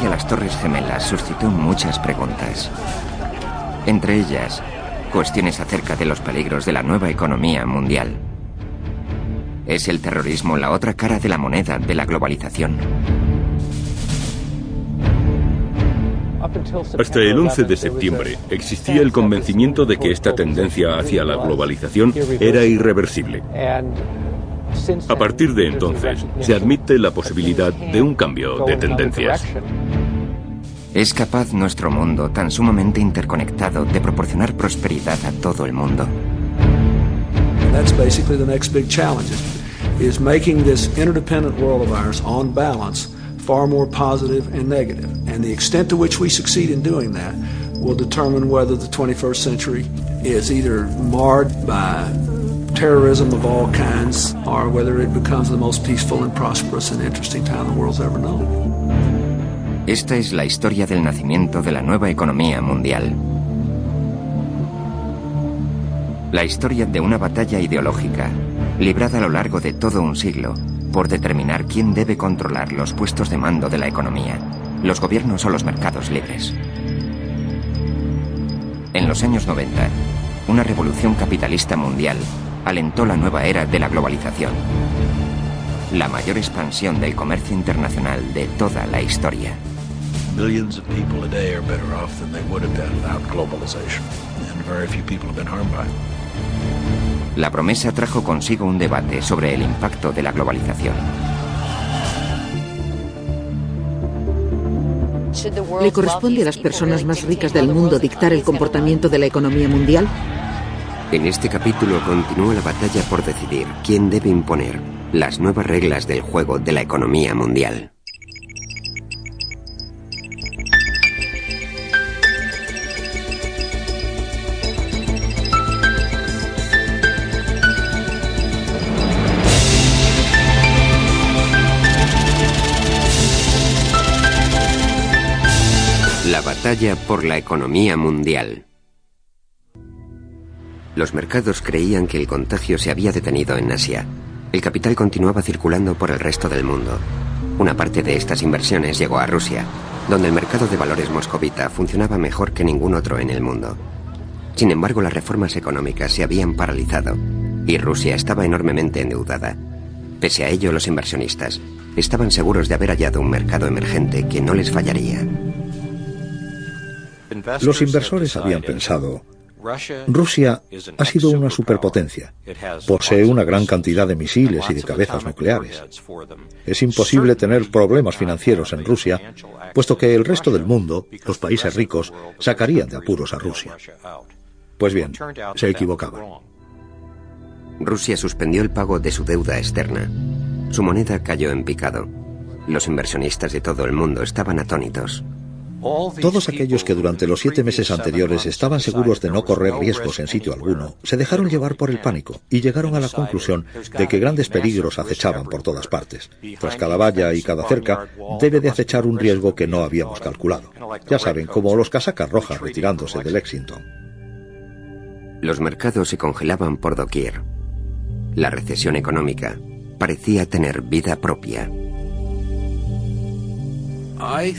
ataque a las Torres Gemelas suscitó muchas preguntas. Entre ellas, cuestiones acerca de los peligros de la nueva economía mundial. ¿Es el terrorismo la otra cara de la moneda de la globalización? Hasta el 11 de septiembre existía el convencimiento de que esta tendencia hacia la globalización era irreversible. A partir de entonces, se admite la posibilidad de un cambio de tendencias. ¿Es capaz nuestro mundo, tan sumamente interconectado, de proporcionar prosperidad a todo el mundo? That's basically the next big challenge, is making this interdependent world of ours, on balance, far more positive and negative. And the extent to which we succeed in doing that will determine whether the 21st century is either marred by terrorism of all kinds or whether it becomes the most peaceful and prosperous and interesting time the world's ever known. Esta es la historia del nacimiento de la nueva economía mundial. La historia de una batalla ideológica, librada a lo largo de todo un siglo, por determinar quién debe controlar los puestos de mando de la economía, los gobiernos o los mercados libres. En los años 90, una revolución capitalista mundial alentó la nueva era de la globalización, la mayor expansión del comercio internacional de toda la historia. Millions of people a day are better off than they would have been without globalization, and very few people have been harmed by it. La promesa trajo consigo un debate sobre el impacto de la globalización. ¿Le corresponde a las personas más ricas del mundo dictar el comportamiento de la economía mundial? En este capítulo continúa la batalla por decidir quién debe imponer las nuevas reglas del juego de la economía mundial. La batalla por la economía mundial. Los mercados creían que el contagio se había detenido en Asia. El capital continuaba circulando por el resto del mundo. Una parte de estas inversiones llegó a Rusia, donde el mercado de valores moscovita funcionaba mejor que ningún otro en el mundo. Sin embargo, las reformas económicas se habían paralizado y Rusia estaba enormemente endeudada. Pese a ello, los inversionistas estaban seguros de haber hallado un mercado emergente que no les fallaría. Los inversores habían pensado: Rusia ha sido una superpotencia. Posee una gran cantidad de misiles y de cabezas nucleares. Es imposible tener problemas financieros en Rusia, puesto que el resto del mundo, los países ricos, sacarían de apuros a Rusia. Pues bien, se equivocaban. Rusia suspendió el pago de su deuda externa. Su moneda cayó en picado. Los inversionistas de todo el mundo estaban atónitos. Todos aquellos que durante los 7 meses anteriores estaban seguros de no correr riesgos en sitio alguno, se dejaron llevar por el pánico y llegaron a la conclusión de que grandes peligros acechaban por todas partes. Tras cada valla y cada cerca, debe de acechar un riesgo que no habíamos calculado. Ya saben, como los casacas rojas retirándose de Lexington. Los mercados se congelaban por doquier. La recesión económica parecía tener vida propia.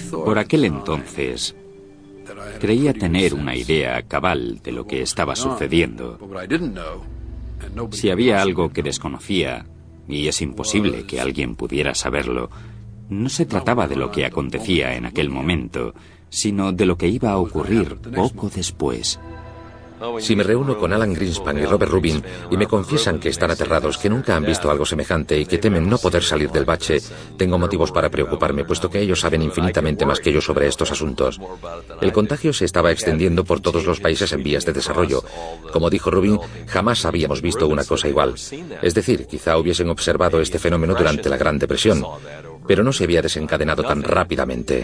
Por aquel entonces, creía tener una idea cabal de lo que estaba sucediendo. Si había algo que desconocía, y es imposible que alguien pudiera saberlo, no se trataba de lo que acontecía en aquel momento, sino de lo que iba a ocurrir poco después. Si me reúno con Alan Greenspan y Robert Rubin y me confiesan que están aterrados, que nunca han visto algo semejante y que temen no poder salir del bache, tengo motivos para preocuparme, puesto que ellos saben infinitamente más que yo sobre estos asuntos. El contagio se estaba extendiendo por todos los países en vías de desarrollo. Como dijo Rubin, jamás habíamos visto una cosa igual. Es decir, quizá hubiesen observado este fenómeno durante la Gran Depresión, pero no se había desencadenado tan rápidamente.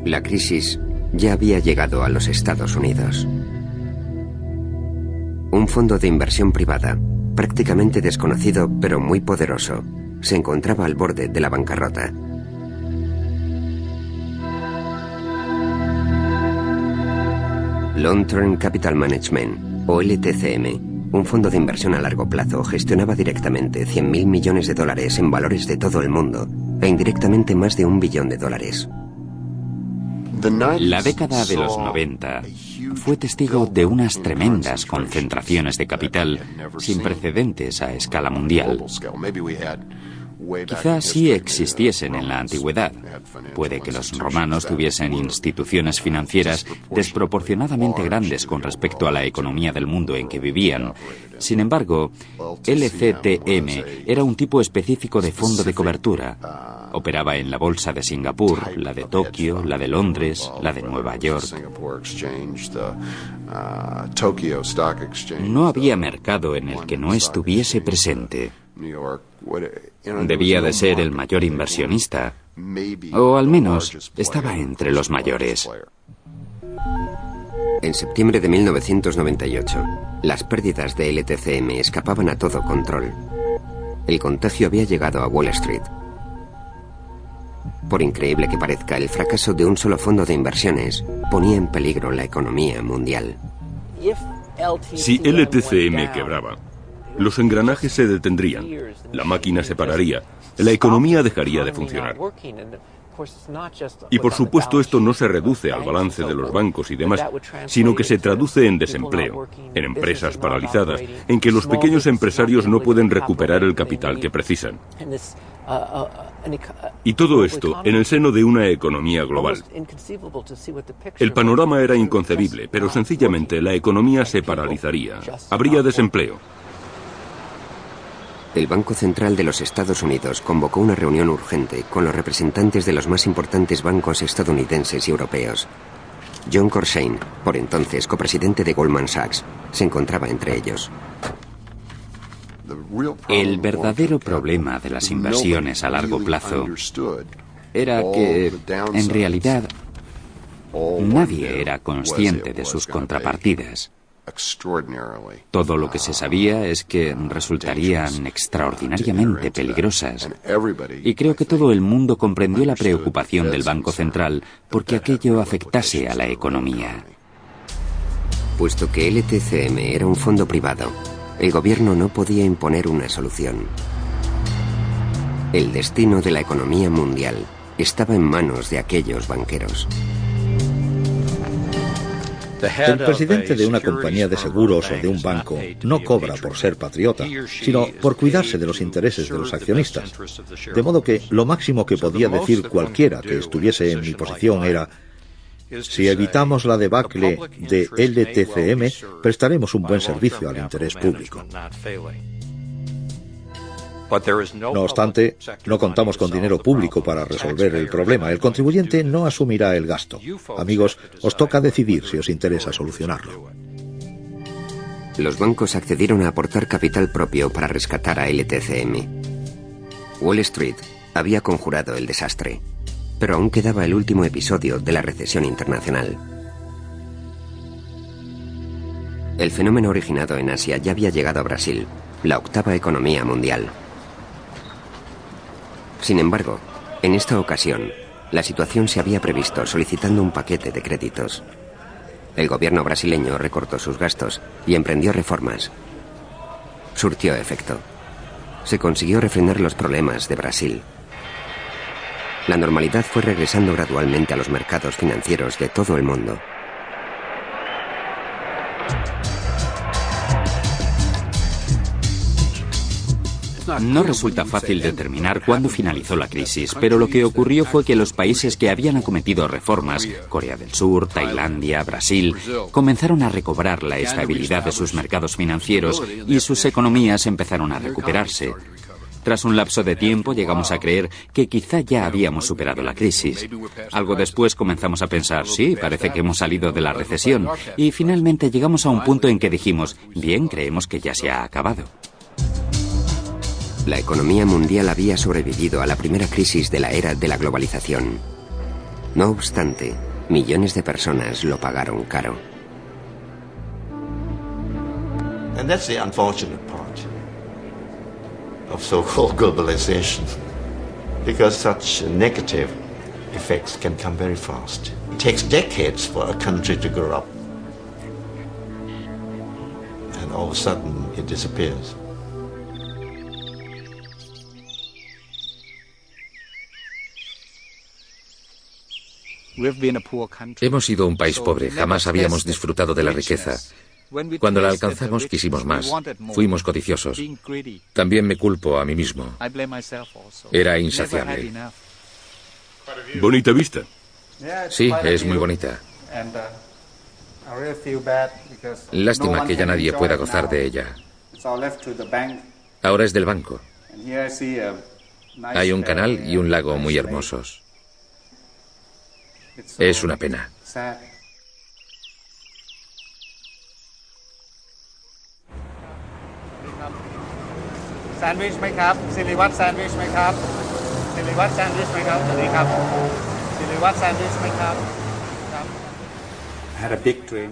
La crisis ya había llegado a los Estados Unidos. Un fondo de inversión privada, prácticamente desconocido pero muy poderoso, se encontraba al borde de la bancarrota. Long Term Capital Management, o LTCM, un fondo de inversión a largo plazo gestionaba directamente 100.000 millones de dólares en valores de todo el mundo e indirectamente más de $1 billón. La década de los 90 fue testigo de unas tremendas concentraciones de capital sin precedentes a escala mundial. Quizás sí existiesen en la antigüedad. Puede que los romanos tuviesen instituciones financieras desproporcionadamente grandes con respecto a la economía del mundo en que vivían. Sin embargo, LCTM era un tipo específico de fondo de cobertura. Operaba en la bolsa de Singapur, la de Tokio, la de Londres, la de Nueva York. No había mercado en el que no estuviese presente. Debía de ser el mayor inversionista, o al menos estaba entre los mayores. En septiembre de 1998, las pérdidas de LTCM escapaban a todo control. El contagio había llegado a Wall Street. Por increíble que parezca, el fracaso de un solo fondo de inversiones ponía en peligro la economía mundial. Si LTCM quebraba, los engranajes se detendrían, la máquina se pararía, la economía dejaría de funcionar. Y por supuesto esto no se reduce al balance de los bancos y demás, sino que se traduce en desempleo, en empresas paralizadas, en que los pequeños empresarios no pueden recuperar el capital que precisan. Y todo esto en el seno de una economía global. El panorama era inconcebible, pero sencillamente la economía se paralizaría, habría desempleo. El Banco Central de los Estados Unidos convocó una reunión urgente con los representantes de los más importantes bancos estadounidenses y europeos. John Corshane, por entonces copresidente de Goldman Sachs, se encontraba entre ellos. El verdadero problema de las inversiones a largo plazo era que, en realidad, nadie era consciente de sus contrapartidas. Todo lo que se sabía es que resultarían extraordinariamente peligrosas. Y creo que todo el mundo comprendió la preocupación del Banco Central porque aquello afectase a la economía. Puesto que LTCM era un fondo privado, el gobierno no podía imponer una solución. El destino de la economía mundial estaba en manos de aquellos banqueros. El presidente de una compañía de seguros o de un banco no cobra por ser patriota, sino por cuidarse de los intereses de los accionistas. De modo que lo máximo que podía decir cualquiera que estuviese en mi posición era: si evitamos la debacle de LTCM, prestaremos un buen servicio al interés público. No obstante, no contamos con dinero público para resolver el problema. El contribuyente no asumirá el gasto. Amigos, os toca decidir si os interesa solucionarlo. Los bancos accedieron a aportar capital propio para rescatar a LTCM. Wall Street había conjurado el desastre, pero aún quedaba el último episodio de la recesión internacional. El fenómeno originado en Asia ya había llegado a Brasil, la octava economía mundial. Sin embargo, en esta ocasión, la situación se había previsto solicitando un paquete de créditos. El gobierno brasileño recortó sus gastos y emprendió reformas. Surtió efecto. Se consiguió refrenar los problemas de Brasil. La normalidad fue regresando gradualmente a los mercados financieros de todo el mundo. No resulta fácil determinar cuándo finalizó la crisis, pero lo que ocurrió fue que los países que habían acometido reformas, Corea del Sur, Tailandia, Brasil, comenzaron a recobrar la estabilidad de sus mercados financieros y sus economías empezaron a recuperarse. Tras un lapso de tiempo llegamos a creer que quizá ya habíamos superado la crisis. Algo después comenzamos a pensar, sí, parece que hemos salido de la recesión, y finalmente llegamos a un punto en que dijimos, bien, creemos que ya se ha acabado. La economía mundial había sobrevivido a la primera crisis de la era de la globalización. No obstante, millones de personas lo pagaron caro. And that's the unfortunate part of so-called globalization, because such negative effects can come very fast. It takes decades for a country to grow up. And all of a sudden it disappears. Hemos sido un país pobre, jamás habíamos disfrutado de la riqueza. Cuando la alcanzamos quisimos más, fuimos codiciosos. También me culpo a mí mismo. Era insaciable. Bonita vista. Sí, es muy bonita. Lástima que ya nadie pueda gozar de ella. Ahora es del banco. Hay un canal y un lago muy hermosos. Es una pena.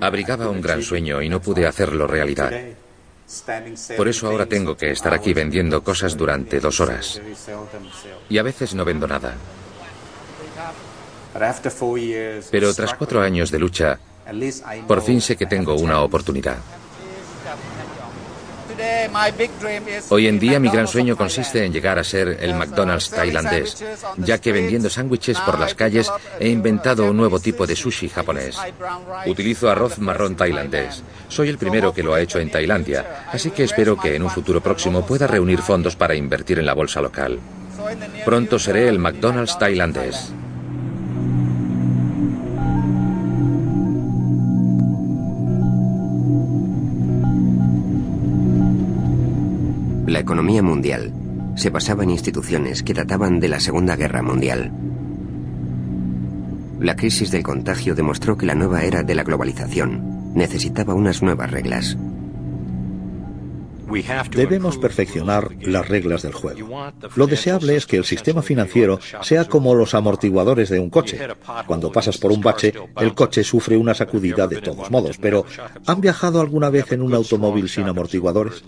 Abrigaba un gran sueño y no pude hacerlo realidad. Por eso ahora tengo que estar aquí vendiendo cosas durante 2 horas. Y a veces no vendo nada. Pero tras 4 años de lucha, por fin sé que tengo una oportunidad. Hoy en día mi gran sueño consiste en llegar a ser el McDonald's tailandés, ya que vendiendo sándwiches por las calles he inventado un nuevo tipo de sushi japonés. Utilizo arroz marrón tailandés. Soy el primero que lo ha hecho en Tailandia, así que espero que en un futuro próximo pueda reunir fondos para invertir en la bolsa local. Pronto seré el McDonald's tailandés. La economía mundial se basaba en instituciones que databan de la Segunda Guerra Mundial. La crisis del contagio demostró que la nueva era de la globalización necesitaba unas nuevas reglas. Debemos perfeccionar las reglas del juego. Lo deseable es que el sistema financiero sea como los amortiguadores de un coche. Cuando pasas por un bache, el coche sufre una sacudida de todos modos, pero ¿han viajado alguna vez en un automóvil sin amortiguadores?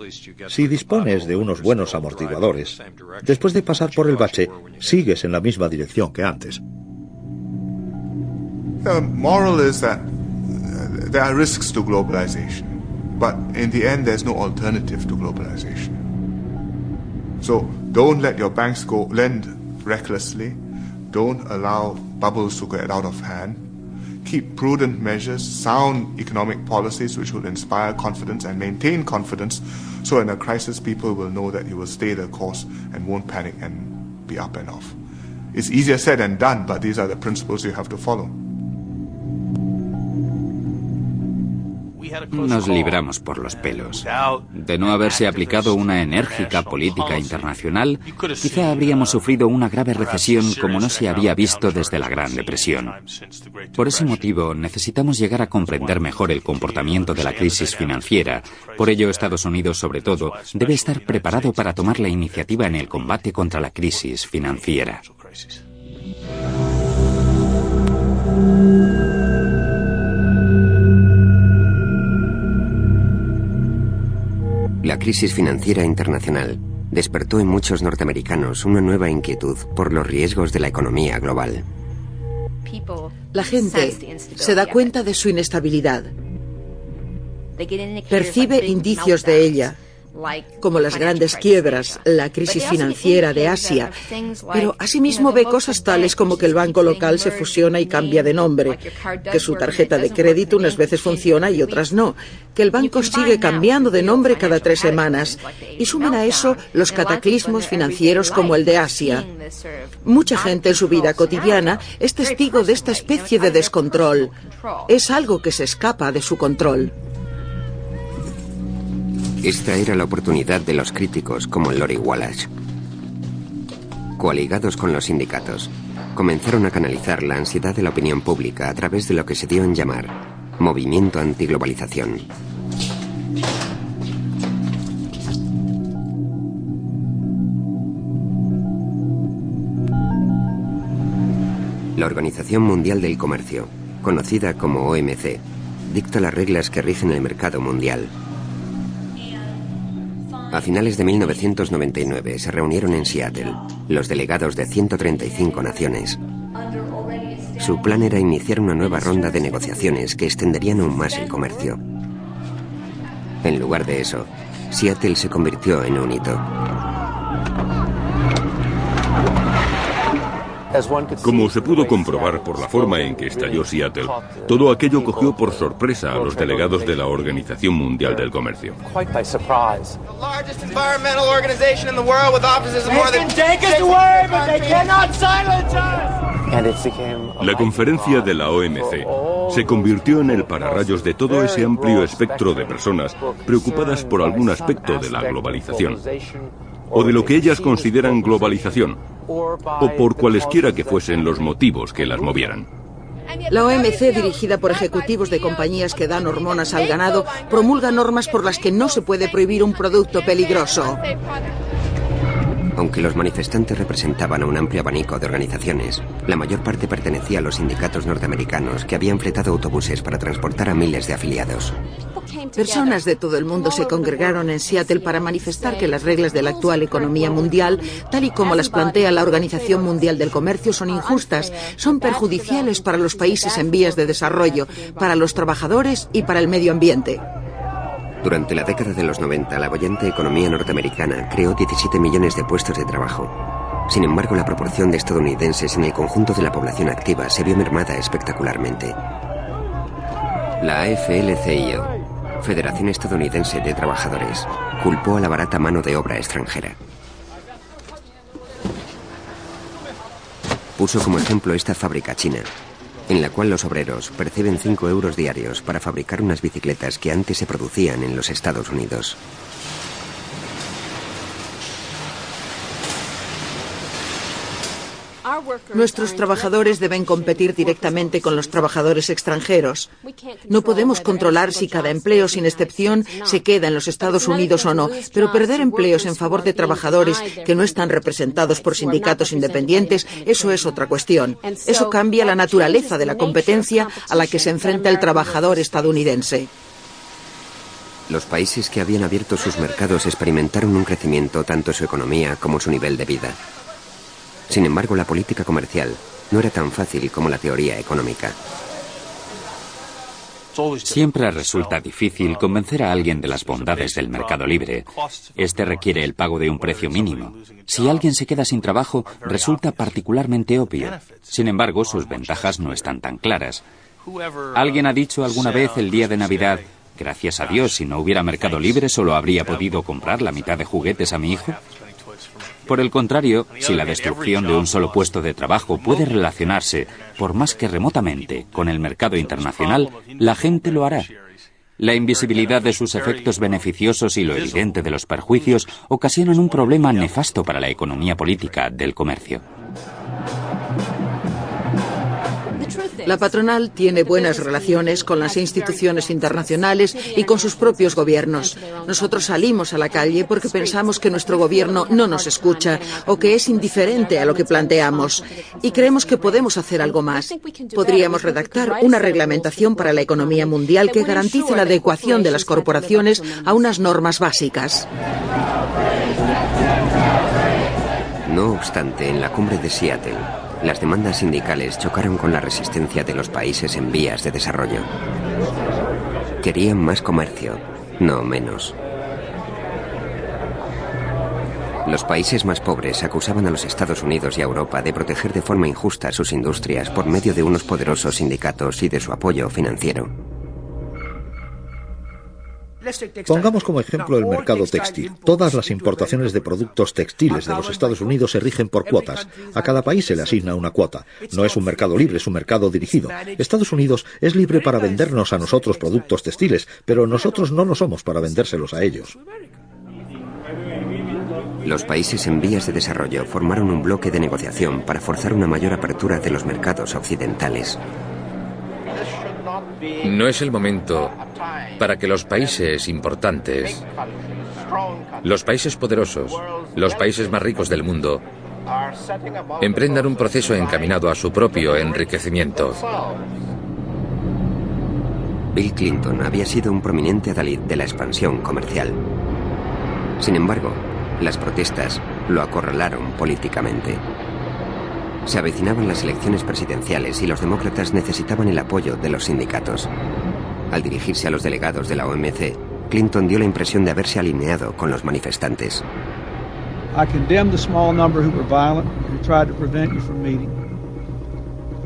Si dispones de unos buenos amortiguadores, después de pasar por el bache, sigues en la misma dirección que antes. The moral is that there are risks to globalization. But in the end, there's no alternative to globalization. So don't let your banks lend recklessly. Don't allow bubbles to get out of hand. Keep prudent measures, sound economic policies which will inspire confidence and maintain confidence, so in a crisis people will know that you will stay the course and won't panic and be up and off. It's easier said than done, but these are the principles you have to follow. Nos libramos por los pelos. De no haberse aplicado una enérgica política internacional, quizá habríamos sufrido una grave recesión como no se había visto desde la Gran Depresión. Por ese motivo, necesitamos llegar a comprender mejor el comportamiento de la crisis financiera. Por ello, Estados Unidos, sobre todo, debe estar preparado para tomar la iniciativa en el combate contra la crisis financiera. La crisis financiera internacional despertó en muchos norteamericanos una nueva inquietud por los riesgos de la economía global. La gente se da cuenta de su inestabilidad. Percibe indicios de ella, como las grandes quiebras, la crisis financiera de Asia, pero asimismo ve cosas tales como que el banco local se fusiona y cambia de nombre, que su tarjeta de crédito unas veces funciona y otras no, que el banco sigue cambiando de nombre cada 3 semanas, y suman a eso los cataclismos financieros como el de Asia. Mucha gente en su vida cotidiana es testigo de esta especie de descontrol. Es algo que se escapa de su control. Esta era la oportunidad de los críticos como Lori Wallace. Coaligados con los sindicatos, comenzaron a canalizar la ansiedad de la opinión pública a través de lo que se dio en llamar movimiento antiglobalización. La Organización Mundial del Comercio, conocida como OMC, dicta las reglas que rigen el mercado mundial. A finales de 1999 se reunieron en Seattle los delegados de 135 naciones. Su plan era iniciar una nueva ronda de negociaciones que extenderían aún más el comercio. En lugar de eso, Seattle se convirtió en un hito. Como se pudo comprobar por la forma en que estalló Seattle, todo aquello cogió por sorpresa a los delegados de la Organización Mundial del Comercio. La conferencia de la OMC se convirtió en el pararrayos de todo ese amplio espectro de personas preocupadas por algún aspecto de la globalización, o de lo que ellas consideran globalización, o por cualesquiera que fuesen los motivos que las movieran. La OMC, dirigida por ejecutivos de compañías que dan hormonas al ganado, promulga normas por las que no se puede prohibir un producto peligroso. Aunque los manifestantes representaban a un amplio abanico de organizaciones, la mayor parte pertenecía a los sindicatos norteamericanos que habían fletado autobuses para transportar a miles de afiliados. Personas de todo el mundo se congregaron en Seattle para manifestar que las reglas de la actual economía mundial, tal y como las plantea la Organización Mundial del Comercio, son injustas, son perjudiciales para los países en vías de desarrollo, para los trabajadores y para el medio ambiente. Durante la década de los 90, la boyante economía norteamericana creó 17 millones de puestos de trabajo. Sin embargo, la proporción de estadounidenses en el conjunto de la población activa se vio mermada espectacularmente. La AFL-CIO, Federación Estadounidense de Trabajadores, culpó a la barata mano de obra extranjera. Puso como ejemplo esta fábrica china, en la cual los obreros perciben 5 euros diarios para fabricar unas bicicletas que antes se producían en los Estados Unidos. Nuestros trabajadores deben competir directamente con los trabajadores extranjeros. No podemos controlar si cada empleo, sin excepción, se queda en los Estados Unidos o no, pero perder empleos en favor de trabajadores que no están representados por sindicatos independientes, eso es otra cuestión. Eso cambia la naturaleza de la competencia a la que se enfrenta el trabajador estadounidense. Los países que habían abierto sus mercados experimentaron un crecimiento tanto en su economía como en su nivel de vida. Sin embargo, la política comercial no era tan fácil como la teoría económica. Siempre resulta difícil convencer a alguien de las bondades del mercado libre. Este requiere el pago de un precio mínimo. Si alguien se queda sin trabajo, resulta particularmente obvio. Sin embargo, sus ventajas no están tan claras. ¿Alguien ha dicho alguna vez el día de Navidad: gracias a Dios, si no hubiera mercado libre, solo habría podido comprar la mitad de juguetes a mi hijo? Por el contrario, si la destrucción de un solo puesto de trabajo puede relacionarse, por más que remotamente, con el mercado internacional, la gente lo hará. La invisibilidad de sus efectos beneficiosos y lo evidente de los perjuicios ocasionan un problema nefasto para la economía política del comercio. La patronal tiene buenas relaciones con las instituciones internacionales y con sus propios gobiernos. Nosotros salimos a la calle porque pensamos que nuestro gobierno no nos escucha o que es indiferente a lo que planteamos. Y creemos que podemos hacer algo más. Podríamos redactar una reglamentación para la economía mundial que garantice la adecuación de las corporaciones a unas normas básicas. No obstante, en la cumbre de Seattle, las demandas sindicales chocaron con la resistencia de los países en vías de desarrollo. Querían más comercio, no menos. Los países más pobres acusaban a los Estados Unidos y a Europa de proteger de forma injusta sus industrias por medio de unos poderosos sindicatos y de su apoyo financiero. Pongamos como ejemplo el mercado textil. Todas las importaciones de productos textiles de los Estados Unidos se rigen por cuotas. A cada país se le asigna una cuota. No es un mercado libre, es un mercado dirigido. Estados Unidos es libre para vendernos a nosotros productos textiles, pero nosotros no lo somos para vendérselos a ellos. Los países en vías de desarrollo formaron un bloque de negociación para forzar una mayor apertura de los mercados occidentales. No es el momento para que los países importantes, los países poderosos, los países más ricos del mundo, emprendan un proceso encaminado a su propio enriquecimiento. Bill Clinton había sido un prominente adalid de la expansión comercial. Sin embargo, las protestas lo acorralaron políticamente. Se avecinaban las elecciones presidenciales y los demócratas necesitaban el apoyo de los sindicatos. Al dirigirse a los delegados de la OMC, Clinton dio la impresión de haberse alineado con los manifestantes. I condemn the small number who were violent and who tried to prevent you from meeting.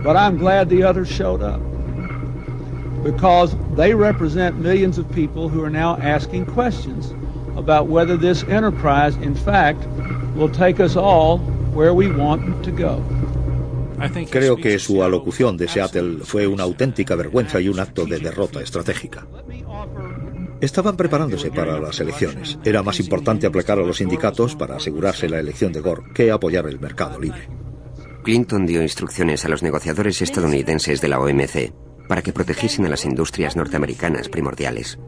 But I'm glad the others showed up, because they represent millions of people who are now asking questions about whether this enterprise, in fact, will take us all where we want to go. Creo que su alocución de Seattle fue una auténtica vergüenza y un acto de derrota estratégica. Estaban preparándose para las elecciones. Era más importante aplacar a los sindicatos para asegurarse la elección de Gore que apoyar el mercado libre. Clinton dio instrucciones a los negociadores estadounidenses de la OMC para que protegiesen a las industrias norteamericanas primordiales.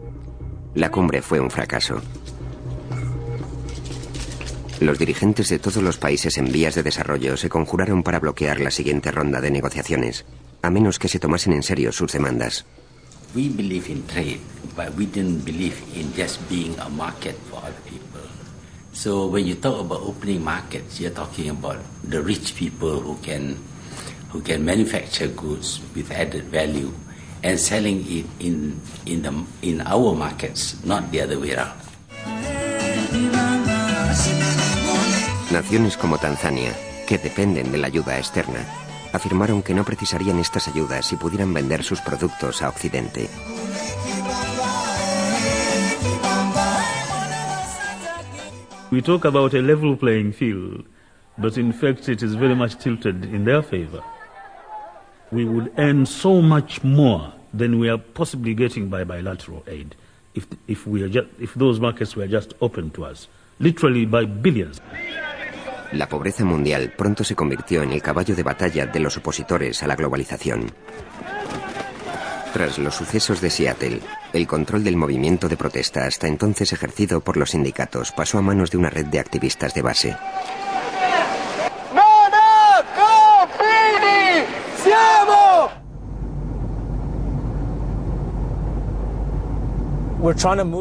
La cumbre fue un fracaso. Los dirigentes de todos los países en vías de desarrollo se conjuraron para bloquear la siguiente ronda de negociaciones, a menos que se tomasen en serio sus demandas. We believe in trade, but we didn't believe in just being a market for other people. So when you talk about opening markets, you're talking about the rich people who can manufacture goods with added value and selling it in our markets, not the other way around. Naciones como Tanzania, que dependen de la ayuda externa, afirmaron que no precisarían estas ayudas si pudieran vender sus productos a Occidente. We talk about a level playing field, but in fact it is very much tilted in their favor. We would earn so much more than we are possibly getting by bilateral aid if those markets were just open to us, literally by billions. La pobreza mundial pronto se convirtió en el caballo de batalla de los opositores a la globalización. Tras los sucesos de Seattle, el control del movimiento de protesta hasta entonces ejercido por los sindicatos pasó a manos de una red de activistas de base.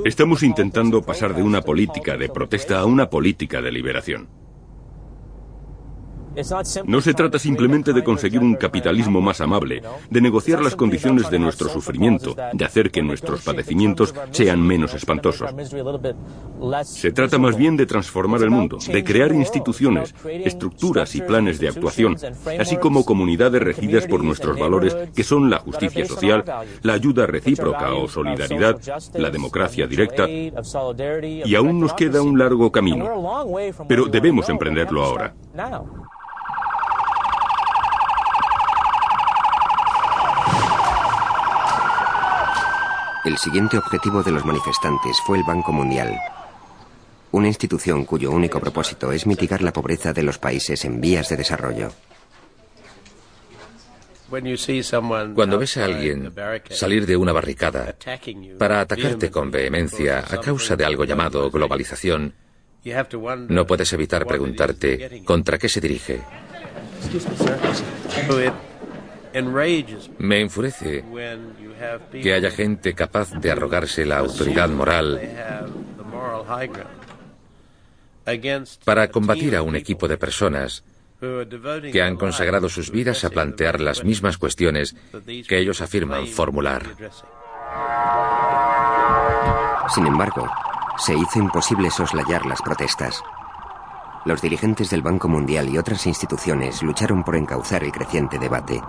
Estamos intentando pasar de una política de protesta a una política de liberación. No se trata simplemente de conseguir un capitalismo más amable, de negociar las condiciones de nuestro sufrimiento, de hacer que nuestros padecimientos sean menos espantosos. Se trata más bien de transformar el mundo, de crear instituciones, estructuras y planes de actuación, así como comunidades regidas por nuestros valores que son la justicia social, la ayuda recíproca o solidaridad, la democracia directa, y aún nos queda un largo camino, pero debemos emprenderlo ahora. El siguiente objetivo de los manifestantes fue el Banco Mundial, una institución cuyo único propósito es mitigar la pobreza de los países en vías de desarrollo. Cuando ves a alguien salir de una barricada para atacarte con vehemencia a causa de algo llamado globalización, no puedes evitar preguntarte ¿contra qué se dirige? Me enfurece que haya gente capaz de arrogarse la autoridad moral para combatir a un equipo de personas que han consagrado sus vidas a plantear las mismas cuestiones que ellos afirman formular. Sin embargo, se hizo imposible soslayar las protestas. Los dirigentes del Banco Mundial y otras instituciones lucharon por encauzar el creciente debate.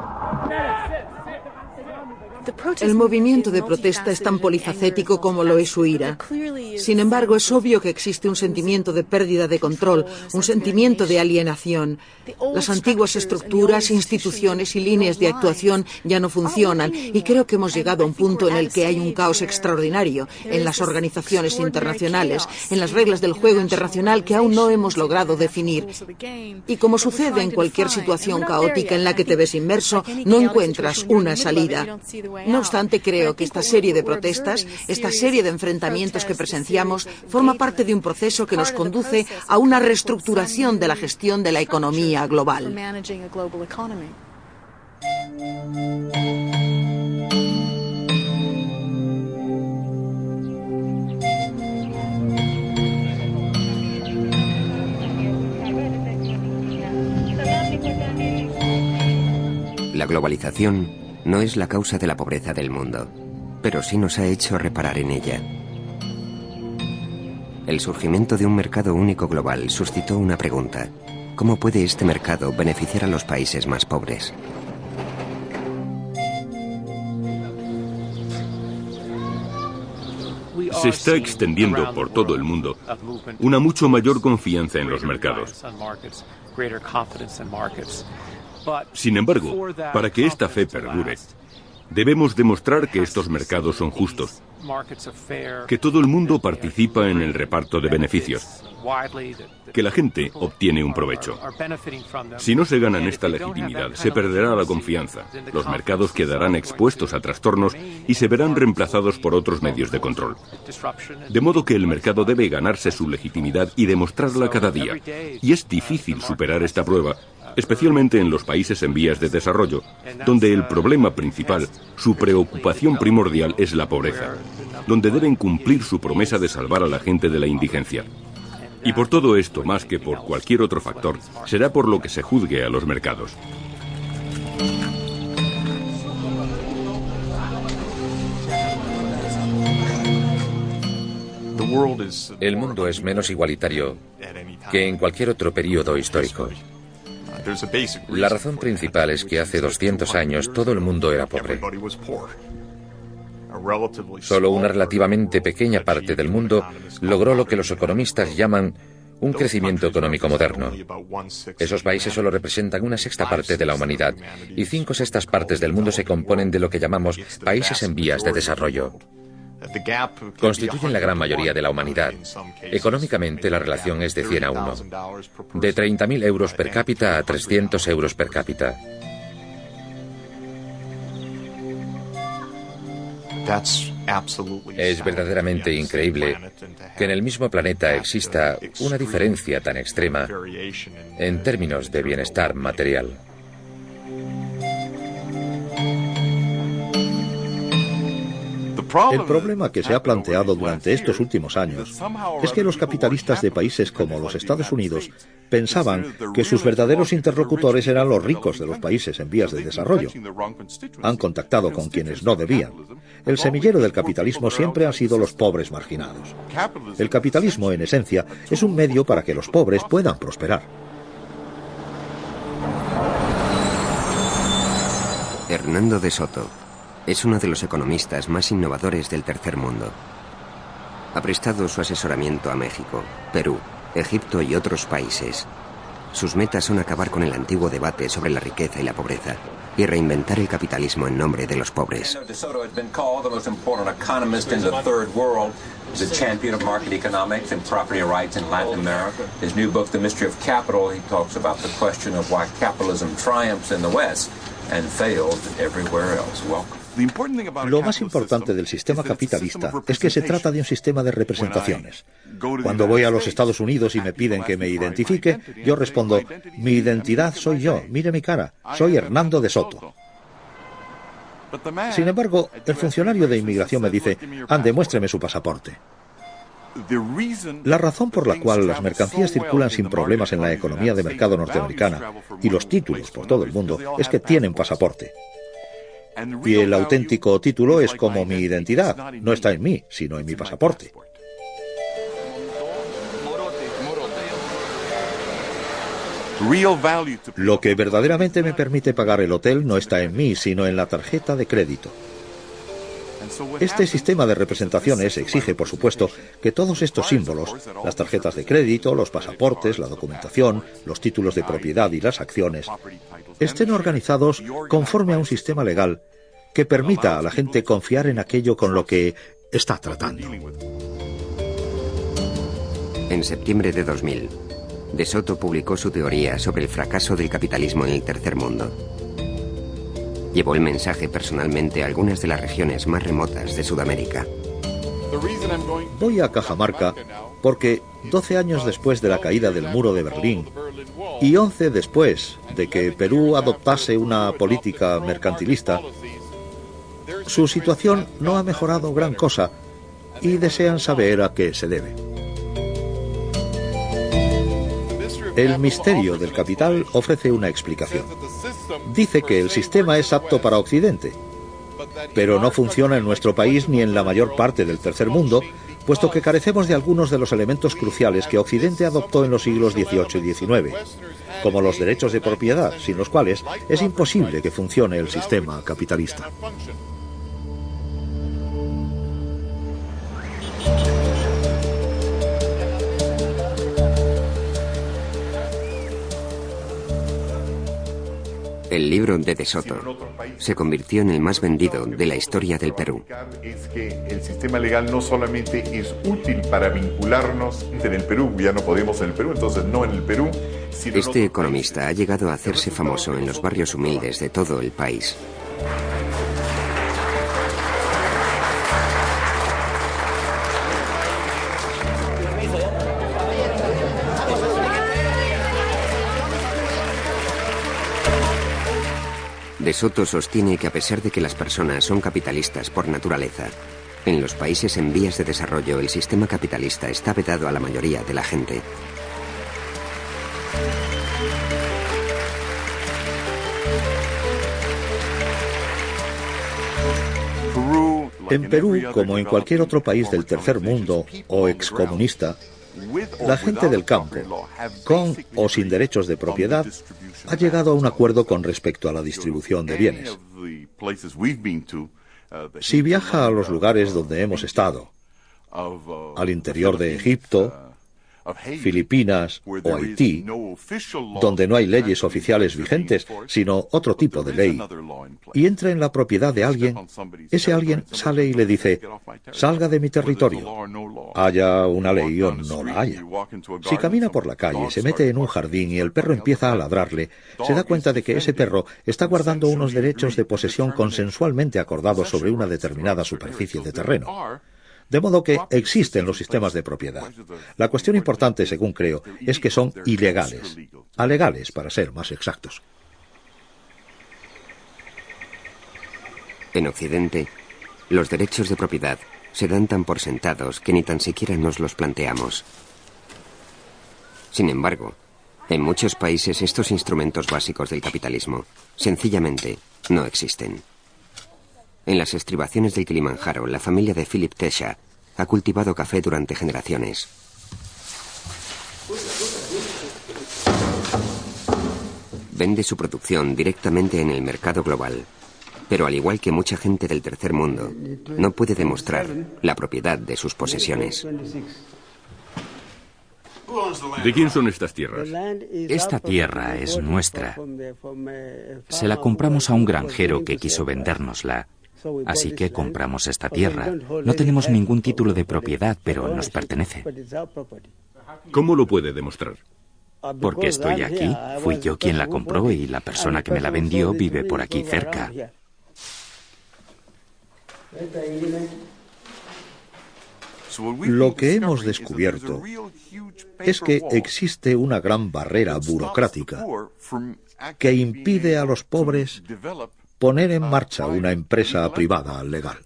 El movimiento de protesta es tan polifacético como lo es su ira. Sin embargo, es obvio que existe un sentimiento de pérdida de control, un sentimiento de alienación. Las antiguas estructuras, instituciones y líneas de actuación ya no funcionan y creo que hemos llegado a un punto en el que hay un caos extraordinario en las organizaciones internacionales, en las reglas del juego internacional que aún no hemos logrado definir. Y como sucede en cualquier situación caótica en la que te ves inmerso, no encuentras una salida. No obstante, creo que esta serie de protestas, esta serie de enfrentamientos que presenciamos, forma parte de un proceso que nos conduce a una reestructuración de la gestión de la economía global. La globalización no es la causa de la pobreza del mundo, pero sí nos ha hecho reparar en ella. El surgimiento de un mercado único global suscitó una pregunta. ¿Cómo puede este mercado beneficiar a los países más pobres? Se está extendiendo por todo el mundo una mucho mayor confianza en los mercados. Sin embargo, para que esta fe perdure, debemos demostrar que estos mercados son justos, que todo el mundo participa en el reparto de beneficios, que la gente obtiene un provecho. Si no se ganan esta legitimidad, se perderá la confianza, los mercados quedarán expuestos a trastornos y se verán reemplazados por otros medios de control. De modo que el mercado debe ganarse su legitimidad y demostrarla cada día. Y es difícil superar esta prueba, especialmente en los países en vías de desarrollo, donde el problema principal, su preocupación primordial es la pobreza, donde deben cumplir su promesa de salvar a la gente de la indigencia. Y por todo esto, más que por cualquier otro factor, será por lo que se juzgue a los mercados. El mundo es menos igualitario que en cualquier otro periodo histórico. La razón principal es que hace 200 años todo el mundo era pobre. Solo una relativamente pequeña parte del mundo logró lo que los economistas llaman un crecimiento económico moderno. Esos países solo representan una sexta parte de la humanidad y 5/6 partes del mundo se componen de lo que llamamos países en vías de desarrollo. Constituyen la gran mayoría de la humanidad. Económicamente la relación es de 100 a 1, de 30.000 euros per cápita a 300 euros per cápita. Es verdaderamente increíble que en el mismo planeta exista una diferencia tan extrema en términos de bienestar material. El problema que se ha planteado durante estos últimos años es que los capitalistas de países como los Estados Unidos pensaban que sus verdaderos interlocutores eran los ricos de los países en vías de desarrollo. Han contactado con quienes no debían. El semillero del capitalismo siempre han sido los pobres marginados. El capitalismo, en esencia, es un medio para que los pobres puedan prosperar. Hernando de Soto es uno de los economistas más innovadores del tercer mundo. Ha prestado su asesoramiento a México, Perú, Egipto y otros países. Sus metas son acabar con el antiguo debate sobre la riqueza y la pobreza y reinventar el capitalismo en nombre de los pobres. De Soto has been called the most important economist in the third world. He's a champion of market economics and property rights in Latin America. His new book, The Mystery of Capital, he talks about the question of why capitalism triumphs in the West and fails everywhere else. Welcome. Lo más importante del sistema capitalista es que se trata de un sistema de representaciones. Cuando voy a los Estados Unidos y me piden que me identifique, yo respondo, mi identidad soy yo, mire mi cara, soy Hernando de Soto. Sin embargo, el funcionario de inmigración me dice, ande, muéstreme su pasaporte. La razón por la cual las mercancías circulan sin problemas en la economía de mercado norteamericana y los títulos por todo el mundo es que tienen pasaporte. Y el auténtico título es como mi identidad, no está en mí, sino en mi pasaporte. Lo que verdaderamente me permite pagar el hotel no está en mí, sino en la tarjeta de crédito. Este sistema de representaciones exige, por supuesto, que todos estos símbolos, las tarjetas de crédito, los pasaportes, la documentación, los títulos de propiedad y las acciones, estén organizados conforme a un sistema legal que permita a la gente confiar en aquello con lo que está tratando. En septiembre de 2000, De Soto publicó su teoría sobre el fracaso del capitalismo en el tercer mundo. Llevó el mensaje personalmente a algunas de las regiones más remotas de Sudamérica. Voy a Cajamarca porque 12 años después de la caída del muro de Berlín y 11 después de que Perú adoptase una política mercantilista, su situación no ha mejorado gran cosa y desean saber a qué se debe. El misterio del capital ofrece una explicación. Dice que el sistema es apto para Occidente, pero no funciona en nuestro país ni en la mayor parte del tercer mundo, puesto que carecemos de algunos de los elementos cruciales que Occidente adoptó en los siglos XVIII y XIX, como los derechos de propiedad, sin los cuales es imposible que funcione el sistema capitalista. El libro de De Soto se convirtió en el más vendido de la historia del Perú. Es que el sistema legal no solamente es útil para vincularnos en el Perú, ya no podemos en el Perú, entonces no en el Perú. Este economista ha llegado a hacerse famoso en los barrios humildes de todo el país. De Soto sostiene que a pesar de que las personas son capitalistas por naturaleza, en los países en vías de desarrollo el sistema capitalista está vedado a la mayoría de la gente. En Perú, como en cualquier otro país del tercer mundo o excomunista, la gente del campo, con o sin derechos de propiedad, ha llegado a un acuerdo con respecto a la distribución de bienes. Si viaja a los lugares donde hemos estado, al interior de Egipto, Filipinas o Haití, donde no hay leyes oficiales vigentes, sino otro tipo de ley, y entra en la propiedad de alguien, ese alguien sale y le dice, salga de mi territorio, haya una ley o no la haya. Si camina por la calle, se mete en un jardín y el perro empieza a ladrarle, se da cuenta de que ese perro está guardando unos derechos de posesión consensualmente acordados sobre una determinada superficie de terreno. De modo que existen los sistemas de propiedad. La cuestión importante, según creo, es que son ilegales. Alegales, para ser más exactos. En Occidente, los derechos de propiedad se dan tan por sentados que ni tan siquiera nos los planteamos. Sin embargo, en muchos países estos instrumentos básicos del capitalismo sencillamente no existen. En las estribaciones del Kilimanjaro, la familia de Philip Tesha ha cultivado café durante generaciones. Vende su producción directamente en el mercado global, pero al igual que mucha gente del tercer mundo, no puede demostrar la propiedad de sus posesiones. ¿De quién son estas tierras? Esta tierra es nuestra. Se la compramos a un granjero que quiso vendérnosla. Así que compramos esta tierra. No tenemos ningún título de propiedad, pero nos pertenece. ¿Cómo lo puede demostrar? Porque estoy aquí. Fui yo quien la compró y la persona que me la vendió vive por aquí cerca. Lo que hemos descubierto es que existe una gran barrera burocrática que impide a los pobres poner en marcha una empresa privada legal.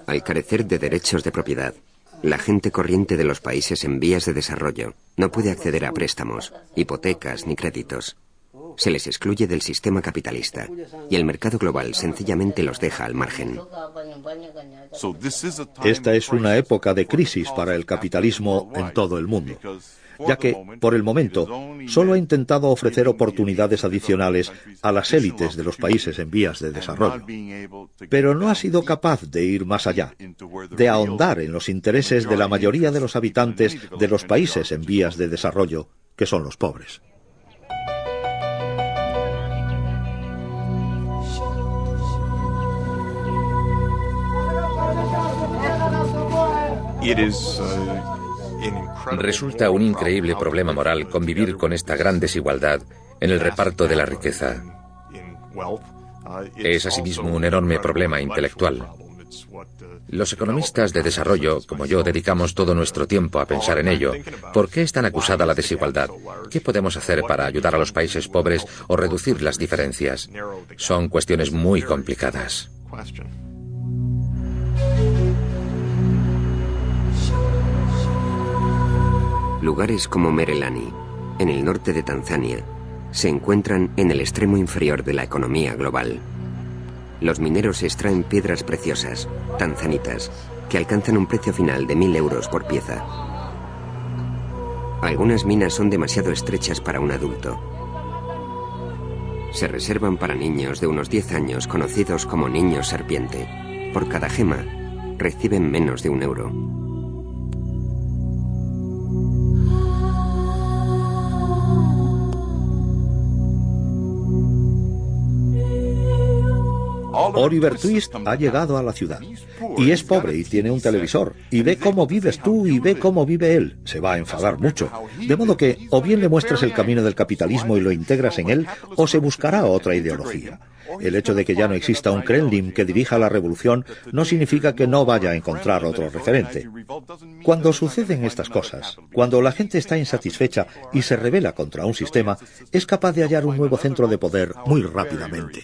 Al carecer de derechos de propiedad, la gente corriente de los países en vías de desarrollo no puede acceder a préstamos, hipotecas ni créditos. Se les excluye del sistema capitalista y el mercado global sencillamente los deja al margen. Esta es una época de crisis para el capitalismo en todo el mundo, ya que, por el momento, solo ha intentado ofrecer oportunidades adicionales a las élites de los países en vías de desarrollo. Pero no ha sido capaz de ir más allá, de ahondar en los intereses de la mayoría de los habitantes de los países en vías de desarrollo, que son los pobres. Resulta un increíble problema moral convivir con esta gran desigualdad en el reparto de la riqueza. Es asimismo un enorme problema intelectual. Los economistas de desarrollo, como yo, dedicamos todo nuestro tiempo a pensar en ello. ¿Por qué es tan acusada la desigualdad? ¿Qué podemos hacer para ayudar a los países pobres o reducir las diferencias? Son cuestiones muy complicadas. Lugares como Merelani, en el norte de Tanzania, se encuentran en el extremo inferior de la economía global. Los mineros extraen piedras preciosas, tanzanitas, que alcanzan un precio final de 1.000 euros por pieza. Algunas minas son demasiado estrechas para un adulto. Se reservan para niños de unos 10 años conocidos como niños serpiente. Por cada gema, reciben menos de 1 euro. Oliver Twist ha llegado a la ciudad y es pobre y tiene un televisor y ve cómo vives tú y ve cómo vive él. Se va a enfadar mucho. De modo que o bien le muestras el camino del capitalismo y lo integras en él o se buscará otra ideología. El hecho de que ya no exista un Kremlin que dirija la revolución no significa que no vaya a encontrar otro referente. Cuando suceden estas cosas, cuando la gente está insatisfecha y se rebela contra un sistema, es capaz de hallar un nuevo centro de poder muy rápidamente.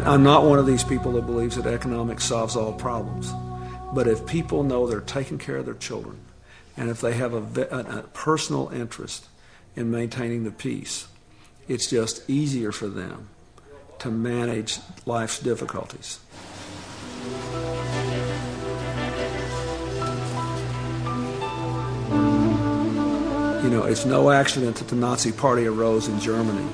I'm not one of these people that believes that economics solves all problems. But if people know they're taking care of their children, and if they have a personal interest in maintaining the peace, it's just easier for them to manage life's difficulties. You know, it's no accident that the Nazi Party arose in Germany.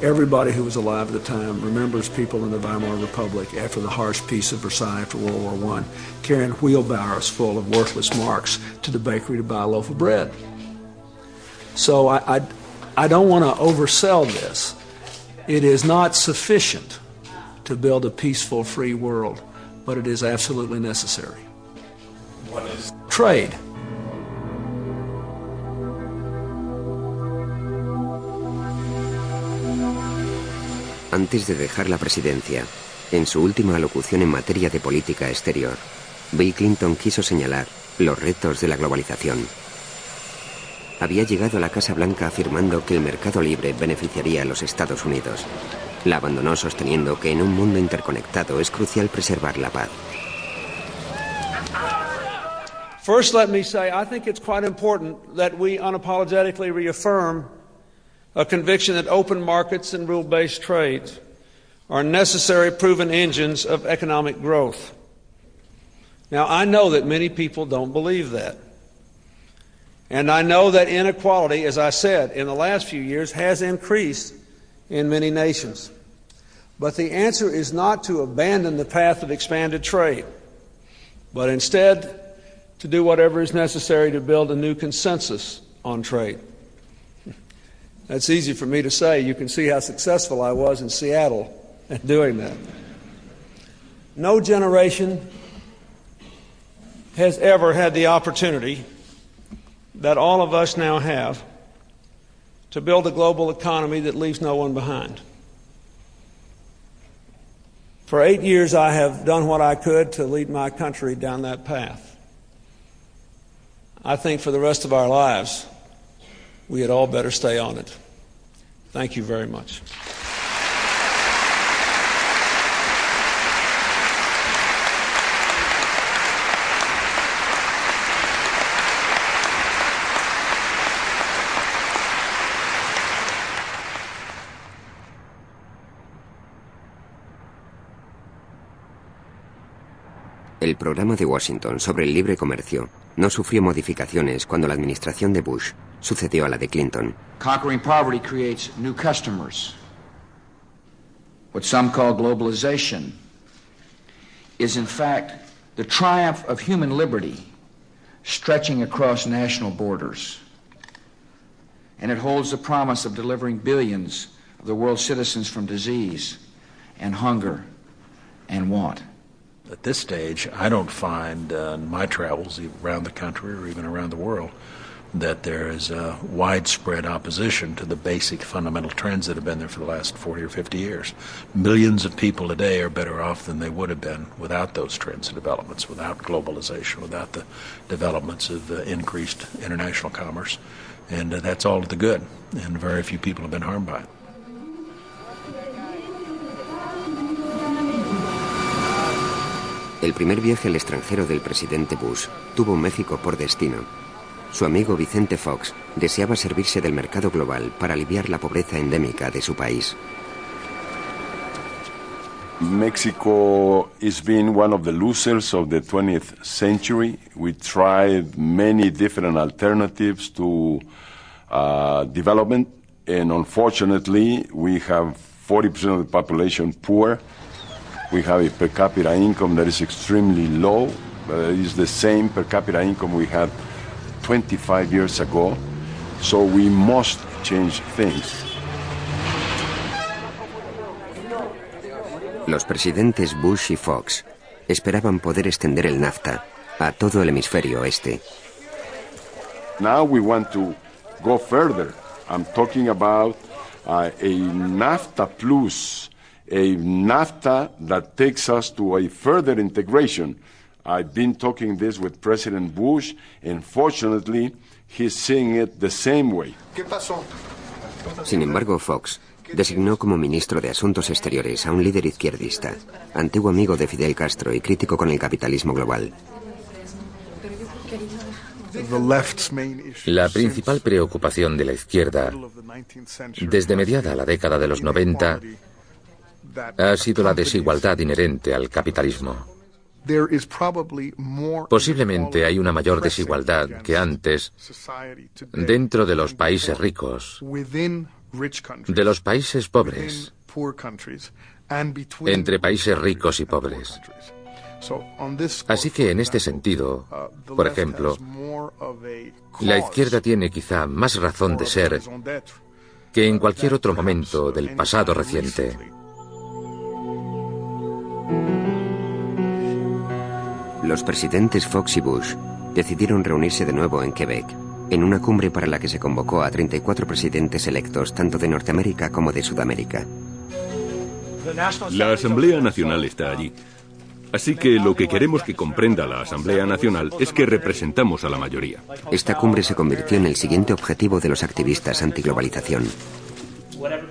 Everybody who was alive at the time remembers people in the Weimar Republic after the harsh peace of Versailles after World War I, carrying wheelbarrows full of worthless marks to the bakery to buy a loaf of bread. So I don't want to oversell this. It is not sufficient to build a peaceful, free world, but it is absolutely necessary. What is trade? Antes de dejar la presidencia, en su última alocución en materia de política exterior, Bill Clinton quiso señalar los retos de la globalización. Había llegado a la Casa Blanca afirmando que el mercado libre beneficiaría a los Estados Unidos. La abandonó sosteniendo que en un mundo interconectado es crucial preservar la paz. First, let me say, I think it's quite important that we unapologetically reaffirm a conviction that open markets and rule-based trades are necessary proven engines of economic growth. Now, I know that many people don't believe that. And I know that inequality, as I said, in the last few years has increased in many nations. But the answer is not to abandon the path of expanded trade, but instead to do whatever is necessary to build a new consensus on trade. That's easy for me to say. You can see how successful I was in Seattle at doing that. No generation has ever had the opportunity that all of us now have to build a global economy that leaves no one behind. For 8 years, I have done what I could to lead my country down that path. I think for the rest of our lives, we had all better stay on it. Thank you very much. El programa de Washington sobre el libre comercio no sufrió modificaciones cuando la administración de Bush sucedió a la de Clinton. Conquering poverty creates new customers. What some call globalization is in fact the triumph of human liberty stretching across national borders. And it holds the promise of delivering billions of the world's citizens from disease and hunger and want. At this stage, I don't find in my travels around the country or even around the world that there is a widespread opposition to the basic fundamental trends that have been there for the last 40 or 50 years. Millions of people today are better off than they would have been without those trends and developments, without globalization, without the developments of increased international commerce. And that's all to the good, and very few people have been harmed by it. El primer viaje al extranjero del presidente Bush tuvo México por destino. Su amigo Vicente Fox deseaba servirse del mercado global para aliviar la pobreza endémica de su país. Mexico is being one of the losers of the 20th century. We tried many different alternatives to development, and unfortunately, we have 40% of the population poor. We have a per capita income that is extremely low. It is the same per capita income we had 25 years ago. So we must change things. Los presidentes Bush y Fox esperaban poder extender el NAFTA a todo el hemisferio oeste. Now we want to go further. I'm talking about a NAFTA plus, a NAFTA that takes us to a further integration. I've been talking this with President Bush, and fortunately, he's seeing it the same way. Sin embargo, Fox designó como ministro de Asuntos Exteriores a un líder izquierdista, antiguo amigo de Fidel Castro y crítico con el capitalismo global. La principal preocupación de la izquierda, desde mediada la década de los 90, ha sido la desigualdad inherente al capitalismo. Posiblemente hay una mayor desigualdad que antes dentro de los países ricos, de los países pobres, entre países ricos y pobres. Así que en este sentido, por ejemplo, la izquierda tiene quizá más razón de ser que en cualquier otro momento del pasado reciente. Los presidentes Fox y Bush decidieron reunirse de nuevo en Quebec, en una cumbre para la que se convocó a 34 presidentes electos tanto de Norteamérica como de Sudamérica. La Asamblea Nacional está allí. Así que lo que queremos que comprenda la Asamblea Nacional es que representamos a la mayoría. Esta cumbre se convirtió en el siguiente objetivo de los activistas antiglobalización.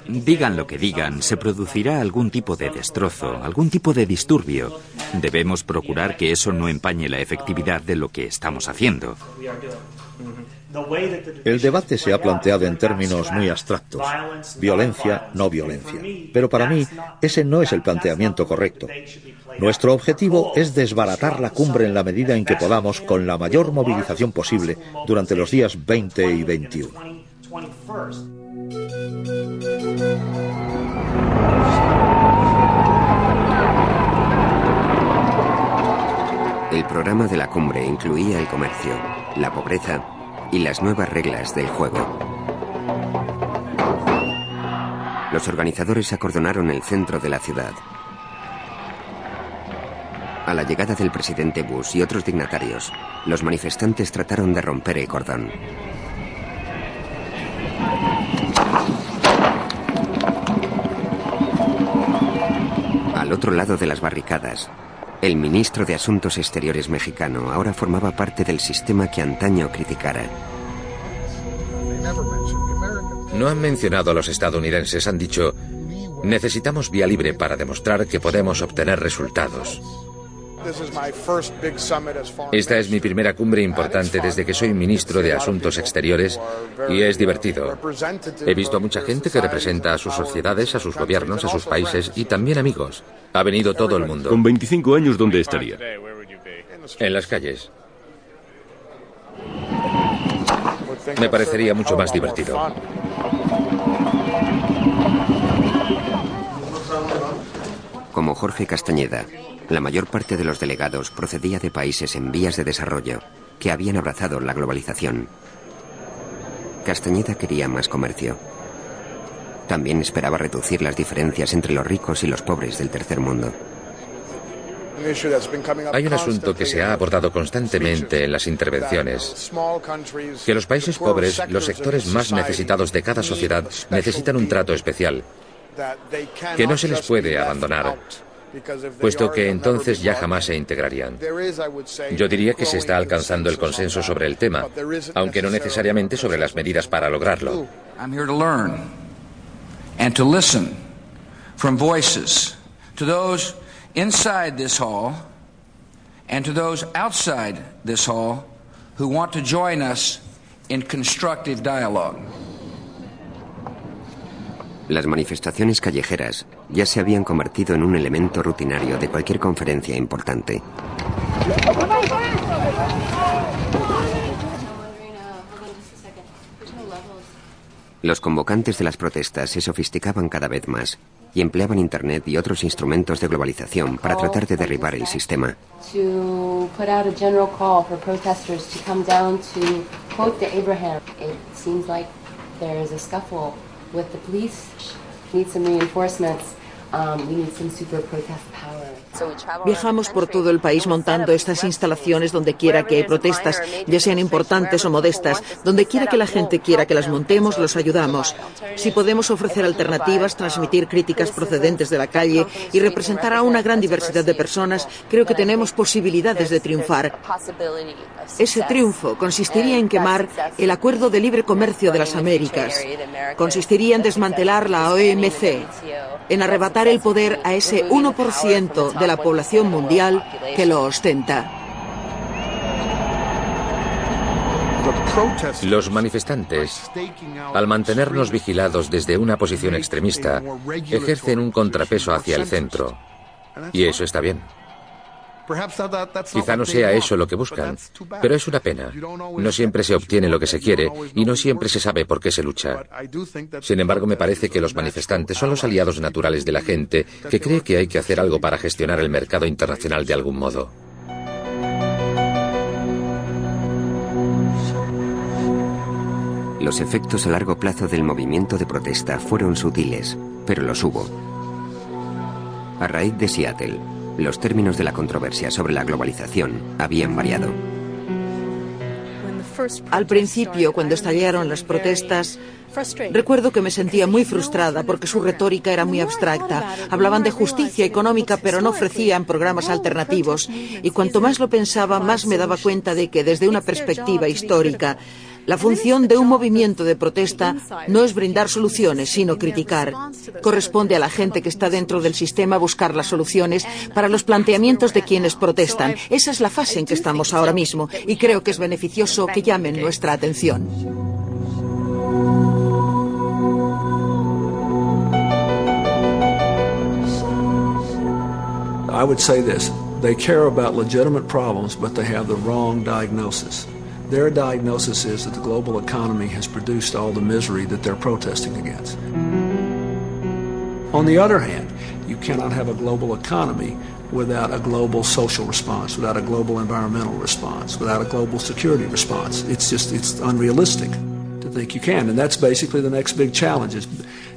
Digan lo que digan, se producirá algún tipo de destrozo, algún tipo de disturbio. Debemos procurar que eso no empañe la efectividad de lo que estamos haciendo. El debate se ha planteado en términos muy abstractos. Violencia, no violencia. Pero para mí, ese no es el planteamiento correcto. Nuestro objetivo es desbaratar la cumbre en la medida en que podamos con la mayor movilización posible durante los días 20 y 21. El programa de la cumbre incluía el comercio, la pobreza y las nuevas reglas del juego. Los organizadores acordonaron el centro de la ciudad. A la llegada del presidente Bush y otros dignatarios, los manifestantes trataron de romper el cordón. Al otro lado de las barricadas, el ministro de Asuntos Exteriores mexicano ahora formaba parte del sistema que antaño criticara. No han mencionado a los estadounidenses, han dicho: necesitamos vía libre para demostrar que podemos obtener resultados. Esta es mi primera cumbre importante desde que soy ministro de Asuntos Exteriores y es divertido. He visto a mucha gente que representa a sus sociedades, a sus gobiernos, a sus países y también amigos. Ha venido todo el mundo. Con 25 años, ¿dónde estaría? En las calles. Me parecería mucho más divertido. Como Jorge Castañeda, la mayor parte de los delegados procedía de países en vías de desarrollo que habían abrazado la globalización. Castañeda quería más comercio. También esperaba reducir las diferencias entre los ricos y los pobres del tercer mundo. Hay un asunto que se ha abordado constantemente en las intervenciones, que los países pobres, los sectores más necesitados de cada sociedad, necesitan un trato especial, que no se les puede abandonar, puesto que entonces ya jamás se integrarían. Yo diría que se está alcanzando el consenso sobre el tema, aunque no necesariamente sobre las medidas para lograrlo. I'm here to learn and to listen from voices to those inside this hall and to those outside this hall who want to join us in constructive dialogue. Las manifestaciones callejeras ya se habían convertido en un elemento rutinario de cualquier conferencia importante. Los convocantes de las protestas se sofisticaban cada vez más y empleaban Internet y otros instrumentos de globalización para tratar de derribar el sistema. Viajamos por todo el país montando estas instalaciones donde quiera que hay protestas, ya sean importantes o modestas. Donde quiera que la gente quiera que las montemos, los ayudamos. Si podemos ofrecer alternativas, transmitir críticas procedentes de la calle y representar a una gran diversidad de personas, creo que tenemos posibilidades de triunfar. Ese triunfo consistiría en quemar el Acuerdo de Libre Comercio de las Américas. Consistiría en desmantelar la OMC, en arrebatar el poder a ese 1% de la población mundial que lo ostenta. Los manifestantes, al mantenernos vigilados desde una posición extremista, ejercen un contrapeso hacia el centro. Y eso está bien. Quizá no sea eso lo que buscan, pero es una pena. No siempre se obtiene lo que se quiere y no siempre se sabe por qué se lucha. Sin embargo, me parece que los manifestantes son los aliados naturales de la gente que cree que hay que hacer algo para gestionar el mercado internacional de algún modo. Los efectos a largo plazo del movimiento de protesta fueron sutiles, pero los hubo. A raíz de Seattle, los términos de la controversia sobre la globalización habían variado. Al principio, cuando estallaron las protestas, recuerdo que me sentía muy frustrada porque su retórica era muy abstracta. Hablaban de justicia económica, pero no ofrecían programas alternativos. Y cuanto más lo pensaba, más me daba cuenta de que, desde una perspectiva histórica, la función de un movimiento de protesta no es brindar soluciones, sino criticar. Corresponde a la gente que está dentro del sistema buscar las soluciones para los planteamientos de quienes protestan. Esa es la fase en que estamos ahora mismo y creo que es beneficioso que llamen nuestra atención. I would say this. They care about legitimate problems, but they have the wrong diagnosis. Their diagnosis is that the global economy has produced all the misery that they're protesting against. On the other hand, you cannot have a global economy without a global social response, without a global environmental response, without a global security response. It's unrealistic to think you can. And that's basically the next big challenge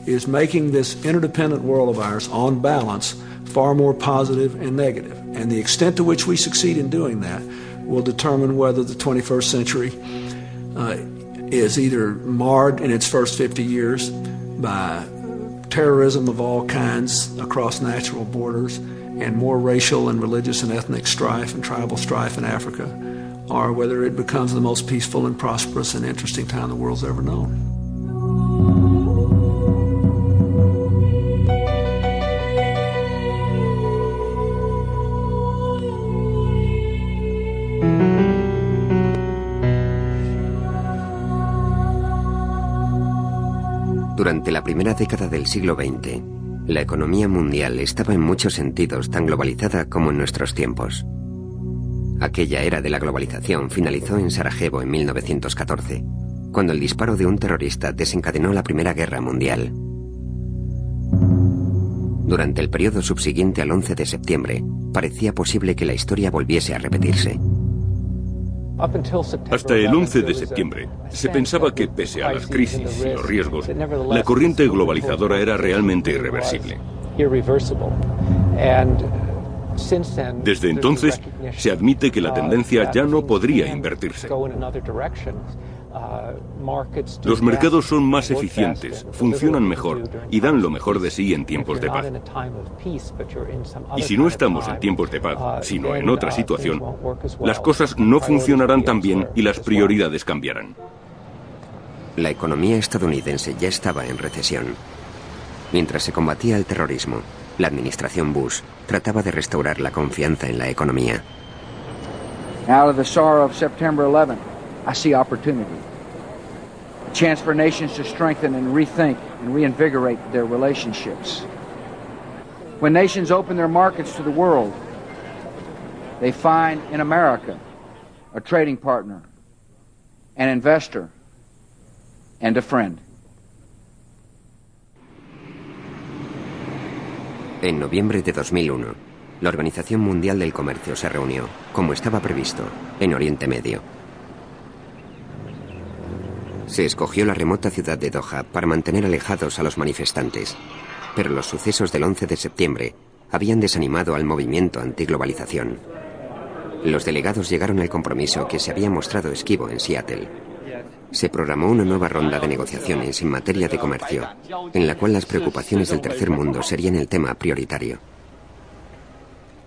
is making this interdependent world of ours, on balance, far more positive and negative. And the extent to which we succeed in doing that will determine whether the 21st century is either marred in its first 50 years by terrorism of all kinds across natural borders and more racial and religious and ethnic strife and tribal strife in Africa, or whether it becomes the most peaceful and prosperous and interesting time the world's ever known. Durante la primera década del siglo XX, la economía mundial estaba en muchos sentidos tan globalizada como en nuestros tiempos. Aquella era de la globalización finalizó en Sarajevo en 1914, cuando el disparo de un terrorista desencadenó la Primera Guerra Mundial. Durante el periodo subsiguiente al 11 de septiembre, parecía posible que la historia volviese a repetirse. Hasta el 11 de septiembre, se pensaba que, pese a las crisis y los riesgos, la corriente globalizadora era realmente irreversible. Desde entonces, se admite que la tendencia ya no podría invertirse. Los mercados son más eficientes, funcionan mejor y dan lo mejor de sí en tiempos de paz. Y si no estamos en tiempos de paz, sino en otra situación, las cosas no funcionarán tan bien y las prioridades cambiarán. La economía estadounidense ya estaba en recesión. Mientras se combatía el terrorismo, la administración Bush trataba de restaurar la confianza en la economía. Out of the sorrow of September 11, I see opportunity. A chance for nations to strengthen and rethink and reinvigorate their relationships. When nations open their markets to the world, they find in America a trading partner, an investor, and a friend. En noviembre de 2001, la Organización Mundial del Comercio se reunió, como estaba previsto, en Oriente Medio. Se escogió la remota ciudad de Doha para mantener alejados a los manifestantes, pero los sucesos del 11 de septiembre habían desanimado al movimiento antiglobalización. Los delegados llegaron al compromiso que se había mostrado esquivo en Seattle. Se programó una nueva ronda de negociaciones en materia de comercio, en la cual las preocupaciones del tercer mundo serían el tema prioritario.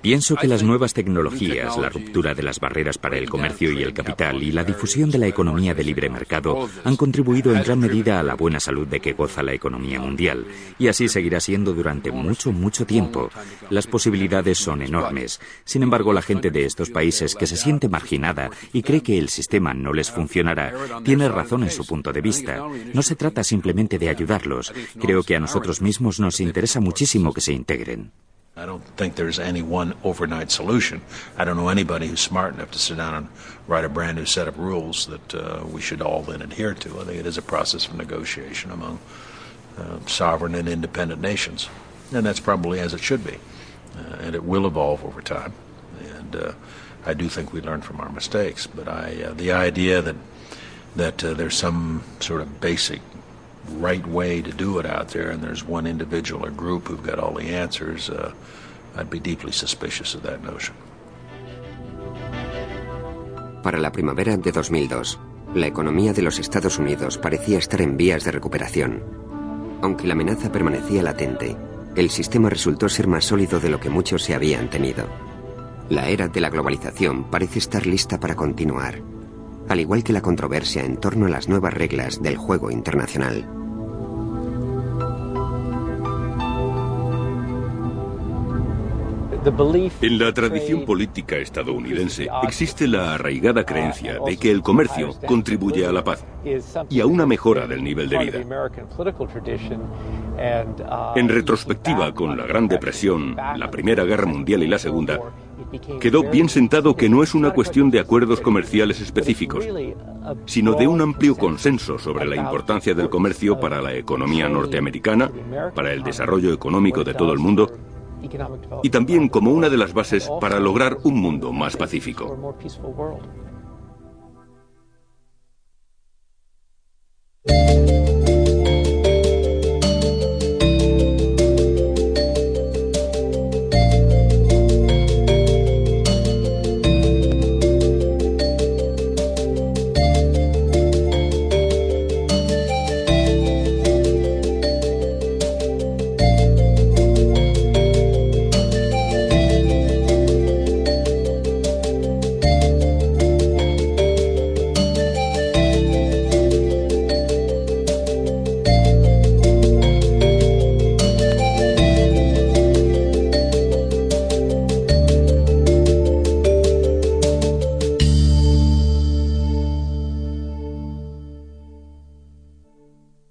Pienso que las nuevas tecnologías, la ruptura de las barreras para el comercio y el capital y la difusión de la economía de libre mercado han contribuido en gran medida a la buena salud de que goza la economía mundial. Y así seguirá siendo durante mucho, mucho tiempo. Las posibilidades son enormes. Sin embargo, la gente de estos países que se siente marginada y cree que el sistema no les funcionará, tiene razón en su punto de vista. No se trata simplemente de ayudarlos. Creo que a nosotros mismos nos interesa muchísimo que se integren. I don't think there's any one overnight solution. I don't know anybody who's smart enough to sit down and write a brand new set of rules that we should all then adhere to. I think it is a process of negotiation among sovereign and independent nations. And that's probably as it should be. And it will evolve over time. And I do think we learn from our mistakes. But the idea that there's some sort of basic right way to do it out there and there's one individual or group who've got all the answers, I'd be deeply suspicious of that notion. Para la primavera de 2002, la economía de los Estados Unidos parecía estar en vías de recuperación. Aunque la amenaza permanecía latente, el sistema resultó ser más sólido de lo que muchos se habían temido. La era de la globalización parece estar lista para continuar, al igual que la controversia en torno a las nuevas reglas del juego internacional. En la tradición política estadounidense existe la arraigada creencia de que el comercio contribuye a la paz y a una mejora del nivel de vida. En retrospectiva, con la Gran Depresión, la Primera Guerra Mundial y la Segunda, quedó bien sentado que no es una cuestión de acuerdos comerciales específicos, sino de un amplio consenso sobre la importancia del comercio para la economía norteamericana, para el desarrollo económico de todo el mundo, y también como una de las bases para lograr un mundo más pacífico.